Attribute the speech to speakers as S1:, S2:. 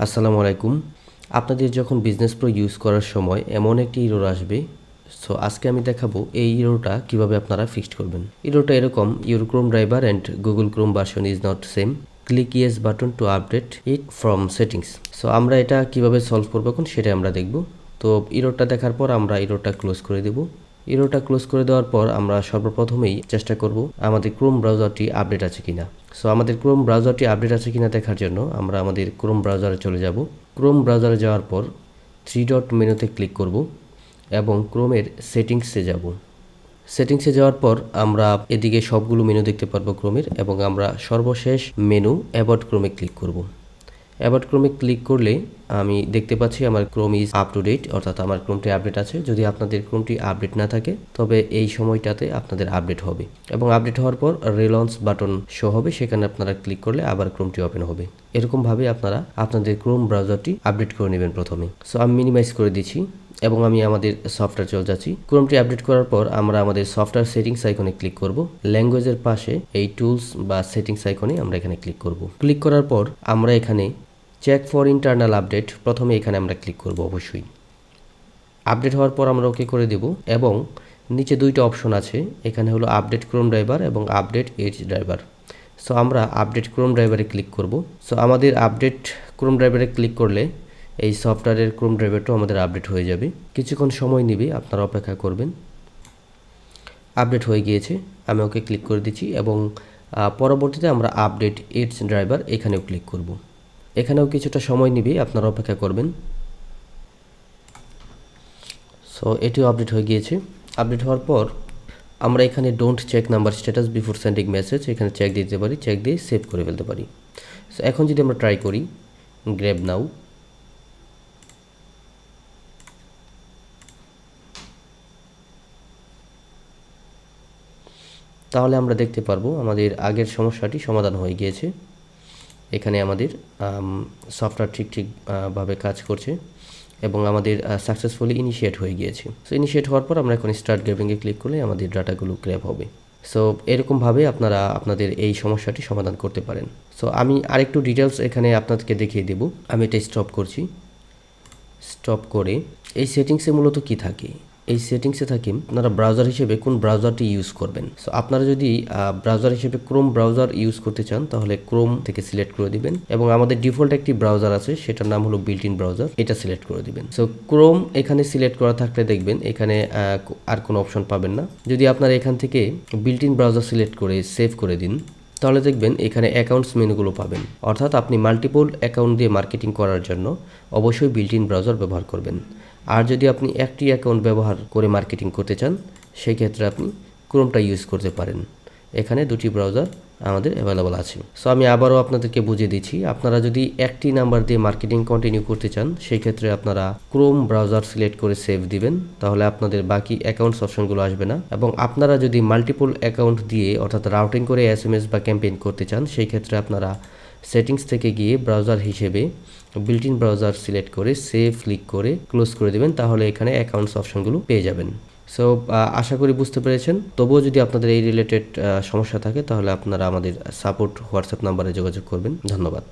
S1: আসসালামু আলাইকুম। আপনাদের যখন বিজনেস প্রো ইউজ করার সময় এমন একটি এরর আসবে, সো আজকে আমি দেখাবো এই এররটা কিভাবে আপনারা ফিক্সড করবেন। এররটা এরকম: your Chrome driver and Google Chrome version is not same, click yes button to update it from settings. So আমরা এটা কিভাবে সলভ করবো এখন সেটা আমরা দেখব। তো এররটা দেখার পর আমরা এররটা ক্লোজ করে দেব। এররটা ক্লোজ করে দেওয়ার পর আমরা সর্বপ্রথমেই চেষ্টা করব আমাদের ক্রোম ব্রাউজারটি আপডেট আছে কিনা। সো আমাদের ক্রোম ব্রাউজারটি আপডেট আছে কিনা দেখার জন্য আমরা আমাদের ক্রোম ব্রাউজারে চলে যাব। ক্রোম ব্রাউজারে যাওয়ার পর 3 ডট মেনুতে ক্লিক করব এবং ক্রোমের সেটিংসে যাব। সেটিংসে যাওয়ার পর আমরা এদিকে সবগুলো মেনু দেখতে পারবো ক্রোমের, এবং আমরা সর্বশেষ মেনু অ্যাবাউট ক্রোমে ক্লিক করব। অ্যাবাউট ক্রোমে ক্লিক করলে আমি দেখতে পাচ্ছি আমার Chrome is up to date, অর্থাৎ আমার ক্রোমটি আপডেট আছে। যদি আপনাদের ক্রোমটি আপডেট না থাকে তবে এই সময়টাতে আপনাদের আপডেট হবে, এবং আপডেট হওয়ার পর রিলঞ্চ বাটন শো হবে, সেখানে আপনারা ক্লিক করলে আবার ক্রোমটি ওপেন হবে। এরকমভাবে আপনারা আপনাদের ক্রোম ব্রাউজারটি আপডেট করে নেবেন প্রথমে। সো আমি মিনিমাইজ করে দিচ্ছি এবং আমি আমাদের সফটওয়্যার চলে যাচ্ছি। ক্রোমটি আপডেট করার পর আমরা আমাদের সফটওয়্যার সেটিংস আইকনে ক্লিক করব। ল্যাঙ্গুয়েজের পাশে এই টুলস বা সেটিংস আইকনে আমরা এখানে ক্লিক করব। ক্লিক করার পর আমরা এখানে চেক ফর ইন্টারনাল আপডেট, প্রথমে এখানে আমরা ক্লিক করব। অবশ্যই আপডেট হওয়ার পর আমরা ওকে করে দেব, এবং নিচে দুইটা অপশন আছে, এখানে হলো আপডেট ক্রোম ড্রাইভার এবং আপডেট এজ ড্রাইভার। সো আমরা আপডেট ক্রোম ড্রাইভারে ক্লিক করব। সো আমাদের আপডেট ক্রোম ড্রাইভারে ক্লিক করলে এই সফটওয়্যারের ক্রোম ড্রাইভারটাও আমাদের আপডেট হয়ে যাবে। কিছুক্ষণ সময় নেবে, আপনারা অপেক্ষা করবেন। আপডেট হয়ে গিয়েছে, আমি ওকে ক্লিক করে দিচ্ছি, এবং পরবর্তীতে আমরা আপডেট এজ ড্রাইভার এখানেও ক্লিক করব। এখানেও কিছুটা সময় নেবে, আপনারা অপেক্ষা করবেন। সো এটিও আপডেট হয়ে গিয়েছে। আপডেট হওয়ার পর আমরা এখানে don't check number status before sending message, এখানে চেক দিতে পারি, চেক দিয়ে সেভ করে ফেলতে পারি। সো এখন যদি আমরা ট্রাই করি গ্র্যাব নাও, তাহলে আমরা দেখতে পারবো আমাদের আগের সমস্যাটি সমাধান হয়ে গিয়েছে। এখানে আমাদের সফটওয়্যার ঠিকভাবে কাজ করছে এবং আমাদের সাকসেসফুলি ইনিশিয়েট হয়ে গিয়েছে। সো ইনিশিয়েট হওয়ার পর আমরা এখন স্টার্ট গ্র্যাবিংয়ে ক্লিক করলে আমাদের ডাটাগুলো গ্র্যাব হবে। সো এরকমভাবে আপনারা আপনাদের এই সমস্যাটি সমাধান করতে পারেন। সো আমি আরেকটু ডিটেলস এখানে আপনাদেরকে দেখিয়ে দেব। আমি এটা স্টপ করছি। স্টপ করে এই সেটিংসে মূলত কি থাকে, এই সেটিংসে থাকে আপনারা ব্রাউজার হিসেবে কোন ব্রাউজারটি ইউজ করবেন। সো আপনারা যদি ব্রাউজার হিসেবে ক্রোম ব্রাউজার ইউজ করতে চান তাহলে ক্রোম থেকে সিলেক্ট করে দিবেন, এবং আমাদের ডিফল্ট একটি ব্রাউজার আছে সেটার নাম হলো বিল্ট ইন ব্রাউজার, এটা সিলেক্ট করে দিবেন। সো ক্রোম এখানে সিলেক্ট করা থাকলে দেখবেন এখানে আর কোনো অপশন পাবেন না। যদি আপনারা এখান থেকে বিল্ট ইন ব্রাউজার সিলেক্ট করে সেভ করে দিন তাহলে দেখবেন এখানে অ্যাকাউন্টস মেনুগুলো পাবেন, অর্থাৎ আপনি মাল্টিপল অ্যাকাউন্ট দিয়ে মার্কেটিং করার জন্য অবশ্যই বিল্ট ইন ব্রাউজার ব্যবহার করবেন। আর যদি আপনি একটি অ্যাকাউন্ট ব্যবহার করে মার্কেটিং করতে চান সেই ক্ষেত্রে আপনি ক্রোমটা ইউজ করতে পারেন। এখানে দুটি ব্রাউজার আমাদের অ্যাভেলেবল আছে। সো আমি আবারও আপনাদেরকে বুঝিয়ে দিচ্ছি, আপনারা যদি একটি নাম্বার দিয়ে মার্কেটিং কন্টিনিউ করতে চান সেই ক্ষেত্রে আপনারা ক্রোম ব্রাউজার সিলেক্ট করে সেভ দিবেন, তাহলে আপনাদের বাকি অ্যাকাউন্টস অপশনগুলো আসবে না। এবং আপনারা যদি মাল্টিপল অ্যাকাউন্ট দিয়ে অর্থাৎ রাউটিং করে এসএমএস বা ক্যাম্পেইন করতে চান সেই ক্ষেত্রে আপনারা সেটিংস থেকে গিয়ে ব্রাউজার হিসেবে বিল্ট ইন ব্রাউজার সিলেক্ট করে সেভ ক্লিক করে ক্লোজ করে দেবেন, তাহলে এখানে অ্যাকাউন্টস অপশনগুলো পেয়ে যাবেন। সো আশা করি বুঝতে পেরেছেন। তবুও যদি আপনাদের এই রিলেটেড সমস্যা থাকে তাহলে আপনারা আমাদের সাপোর্ট হোয়াটসঅ্যাপ নাম্বারে যোগাযোগ করবেন। ধন্যবাদ।